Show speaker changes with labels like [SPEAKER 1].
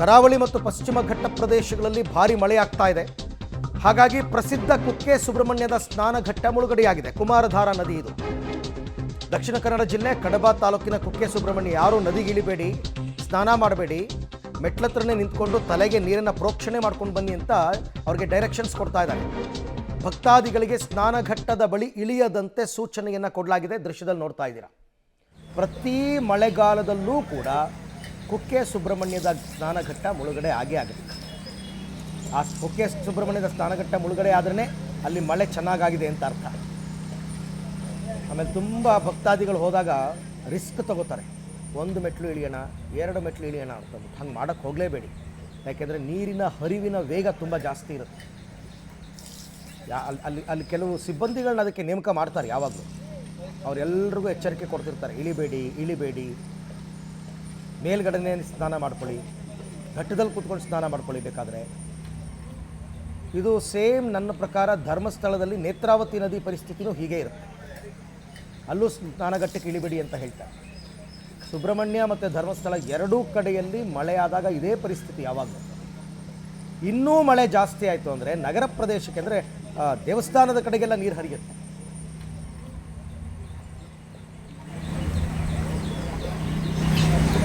[SPEAKER 1] ಕರಾವಳಿ ಮತ್ತು ಪಶ್ಚಿಮ ಘಟ್ಟ ಪ್ರದೇಶಗಳಲ್ಲಿ ಭಾರಿ ಮಳೆಯಾಗ್ತಾ ಇದೆ. ಹಾಗಾಗಿ ಪ್ರಸಿದ್ಧ ಕುಕ್ಕೆ ಸುಬ್ರಹ್ಮಣ್ಯದ ಸ್ನಾನಘಟ್ಟ ಮುಳುಗಡೆಯಾಗಿದೆ. ಕುಮಾರಧಾರಾ ನದಿ ಇದು. ದಕ್ಷಿಣ ಕನ್ನಡ ಜಿಲ್ಲೆ ಕಡಬ ತಾಲೂಕಿನ ಕುಕ್ಕೆ ಸುಬ್ರಹ್ಮಣ್ಯ. ಯಾರು ನದಿಗಿಳಿಬೇಡಿ, ಸ್ನಾನ ಮಾಡಬೇಡಿ, ಮೆಟ್ಲತ್ರನೇ ನಿಂತ್ಕೊಂಡು ತಲೆಗೆ ನೀರನ್ನು ಪ್ರೋಕ್ಷಣೆ ಮಾಡ್ಕೊಂಡು ಬನ್ನಿ ಅಂತ ಅವ್ರಿಗೆ ಡೈರೆಕ್ಷನ್ಸ್ ಕೊಡ್ತಾ ಇದ್ದಾರೆ. ಭಕ್ತಾದಿಗಳಿಗೆ ಸ್ನಾನಘಟ್ಟದ ಬಳಿ ಇಳಿಯದಂತೆ ಸೂಚನೆಯನ್ನು ಕೊಡಲಾಗಿದೆ. ದೃಶ್ಯದಲ್ಲಿ ನೋಡ್ತಾ ಇದ್ದೀರಾ. ಪ್ರತಿ ಮಳೆಗಾಲದಲ್ಲೂ ಕೂಡ ಕುಕ್ಕೆ ಸುಬ್ರಹ್ಮಣ್ಯದ ಸ್ನಾನಘಟ್ಟ ಮುಳುಗಡೆ ಆಗೇ ಆಗುತ್ತೆ. ಆ ಕುಕ್ಕೆ ಸುಬ್ರಹ್ಮಣ್ಯದ ಸ್ನಾನಘಟ್ಟ ಮುಳುಗಡೆ ಆದ್ರೇ ಅಲ್ಲಿ ಮಳೆ ಚೆನ್ನಾಗಾಗಿದೆ ಅಂತ ಅರ್ಥ. ಆಮೇಲೆ ತುಂಬ ಭಕ್ತಾದಿಗಳು ಹೋದಾಗ ರಿಸ್ಕ್ ತಗೋತಾರೆ. 1 ಮೆಟ್ಲು ಇಳಿಯೋಣ, 2 ಮೆಟ್ಲು ಇಳಿಯೋಣ ಅಂತ. ಹಂಗೆ ಮಾಡೋಕ್ಕೆ ಹೋಗಲೇಬೇಡಿ. ಯಾಕೆಂದರೆ ನೀರಿನ ಹರಿವಿನ ವೇಗ ತುಂಬ ಜಾಸ್ತಿ ಇರುತ್ತೆ. ಅಲ್ಲಿ ಕೆಲವು ಸಿಬ್ಬಂದಿಗಳನ್ನ ಅದಕ್ಕೆ ನೇಮಕ ಮಾಡ್ತಾರೆ. ಯಾವಾಗಲೂ ಅವರೆಲ್ಲರಿಗೂ ಎಚ್ಚರಿಕೆ ಕೊಡ್ತಿರ್ತಾರೆ, ಇಳಿಬೇಡಿ, ಮೇಲ್ಗಡೆನೇ ಸ್ನಾನ ಮಾಡ್ಕೊಳ್ಳಿ, ಘಟ್ಟದಲ್ಲಿ ಕೂತ್ಕೊಂಡು ಸ್ನಾನ ಮಾಡ್ಕೊಳ್ಳಿ ಬೇಕಾದರೆ. ಇದು ಸೇಮ್ ನನ್ನ ಪ್ರಕಾರ ಧರ್ಮಸ್ಥಳದಲ್ಲಿ ನೇತ್ರಾವತಿ ನದಿ ಪರಿಸ್ಥಿತಿನೂ ಹೀಗೆ ಇರುತ್ತೆ. ಅಲ್ಲೂ ಸ್ನಾನಘಟ್ಟಕ್ಕೆ ಇಳಿಬೇಡಿ ಅಂತ ಹೇಳ್ತಾರೆ. ಸುಬ್ರಹ್ಮಣ್ಯ ಮತ್ತು ಧರ್ಮಸ್ಥಳ ಎರಡೂ ಕಡೆಯಲ್ಲಿ ಮಳೆ ಆದಾಗ ಇದೇ ಪರಿಸ್ಥಿತಿ ಯಾವಾಗಲೂ. ಇನ್ನೂ ಮಳೆ ಜಾಸ್ತಿ ಆಯಿತು ಅಂದರೆ ನಗರ ಪ್ರದೇಶಕ್ಕೆ, ಅಂದರೆ ದೇವಸ್ಥಾನದ ಕಡೆಗೆಲ್ಲ ನೀರು ಹರಿಯುತ್ತೆ.